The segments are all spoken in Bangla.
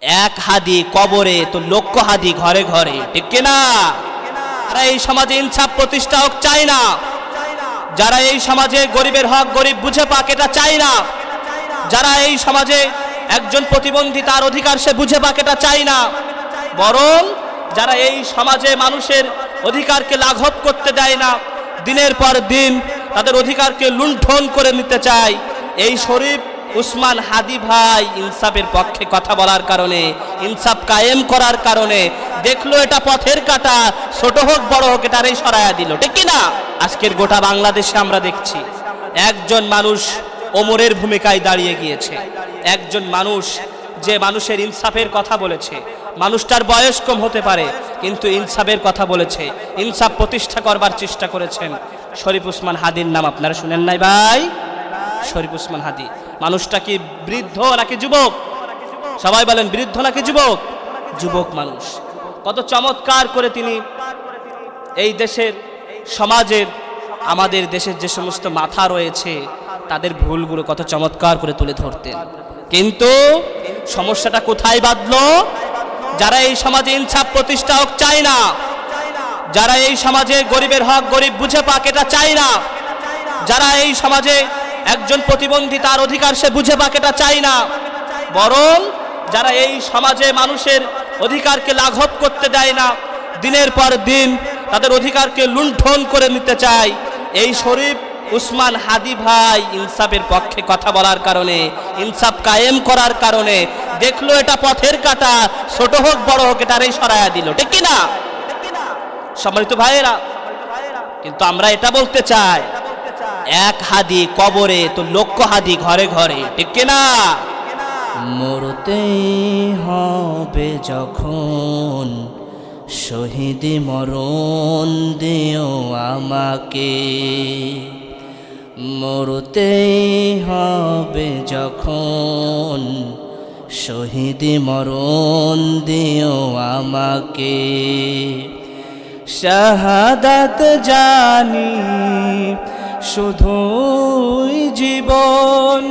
এক হাদি কবরে তো লক্ষ হাদি ঘরে ঘরে, ঠিক কিনা? যারা এই সমাজে ইনসাফ প্রতিষ্ঠা হোক চায় না, যারা এই সমাজে গরিবের হক গরিব বুঝে পাক এটা চায় না, যারা এই সমাজে একজন প্রতিবন্ধী তার অধিকার সে বুঝে পাক এটা চায় না, বরং যারা এই সমাজে মানুষের অধিকারকে লাঘব করতে দেয় না, দিনের পর দিন তাদের অধিকারকে লুণ্ঠন করে নিতে চায়, এই শরীফ উসমান হাদি ভাই ইনসাফের পক্ষে কথা বলার কারণে, ইনসাফ কায়েম করার কারণে দেখলো এটা পথের কাঁটা, ছোট হোক বড় হোক এটারই সরায়া দিল, ঠিক কিনা? আজকের গোটা বাংলাদেশে আমরা দেখছি একজন মানুষ ওমরের ভূমিকায় দাঁড়িয়ে গিয়েছে, একজন মানুষ যে মানুষের ইনসাফের কথা বলেছে, মানুষটার বয়স কম হতে পারে কিন্তু ইনসাফের কথা বলেছে, ইনসাফ প্রতিষ্ঠা করবার চেষ্টা করেছেন। শরীফ উসমান হাদির নাম আপনারা শুনেন নাই ভাই? শরীফ উসমান হাদি মানুষটা কি বৃদ্ধ নাকি যুবক? সবাই বলেন বৃদ্ধ নাকি যুবক? যুবক মানুষ। কত চমৎকার করে তিনি এই দেশের সমাজের, আমাদের দেশের যে সমস্ত মাথা রয়েছে তাদের ভুলগুলো কত চমৎকার করে তুলে ধরতেন। কিন্তু সমস্যাটা কোথায় বাঁধলো? যারা এই সমাজে ইনসাফ প্রতিষ্ঠা হোক চায় না, যারা এই সমাজে গরিবের হক গরিব বুঝে পাক এটা চায় না, যারা এই সমাজে একজন প্রতিবন্ধী তার অধিকার সে বুঝে পাক এটা চায় না, বরং যারা এই সমাজে মানুষের অধিকারকে লাঘব করতে দেয় না, দিনের পর দিন তাদের অধিকারকে লুণ্ঠন করে নিতে চায়, এই শরীফ উসমান হাদি ভাই ইনসাফের পক্ষে কথা বলার কারণে, ইনসাফ কায়েম করার কারণে দেখলো এটা পথের কাঁটা, ছোট হোক বড় হোক এটারই সরায়া দিল, ঠিক কিনা? সম্মানিত ভাইয়েরা, কিন্তু আমরা এটা বলতে চাই এক হাদি কবরে তো লক্ষ হাদি ঘরে ঘরে, ঠিক কিনা? মরতে হবে যখন শহীদি মরণ দিও আমাকে, মরতে হবে যখন শহীদি মরণ দিও আমাকে, শাহাদাত জানি শুধুই জীবন,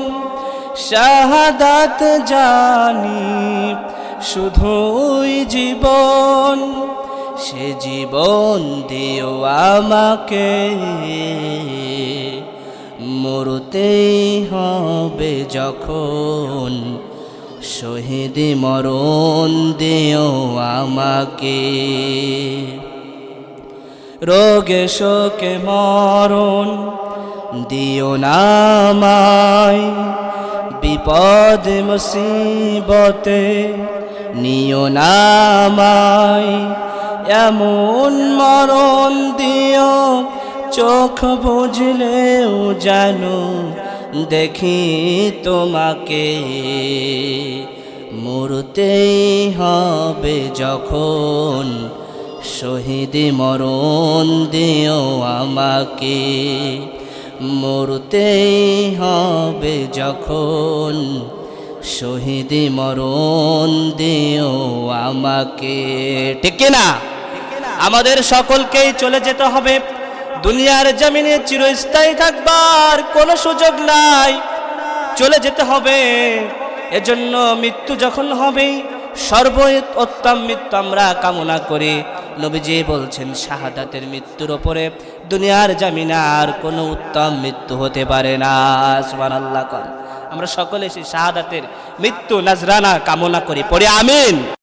শাহাদাত জানি শুধুই জীবন, সে জীবন দিও আমাকে, মরতে হবে যখন শহীদি মরণ দিও আমাকে, রোগে শোকে মরণ দিও না আমায়, বিপদ মুসিবতে নিও না আমায়, এমন মরণ দিও চোখ বুঝলেও জানো দেখি তোমাকে, মরতে হবে যখন শহীদি মরণ দিও আমাকে, মরতে হবে যখন শহীদি মরণ দিও আমাকে, ঠিক কিনা? আমাদের সকলকেই চলে যেতে হবে, দুনিয়ার জমিনে চিরস্থায়ী থাকবার কোনো সুযোগ নাই, চলে যেতে হবে। এজন্য মৃত্যু যখন হবে সর্বোত্তম মৃত্যু আমরা কামনা করি। নবীজি বলছেন শাহাদাতের মৃত্যুর উপরে দুনিয়ার জমিনে আর কোনো উত্তম মৃত্যু হতে পারে না। সুবহানাল্লাহ। আমরা সকলে সেই শাহাদাতের মৃত্যু নজরানা কামনা করি, পড়ে আমিন।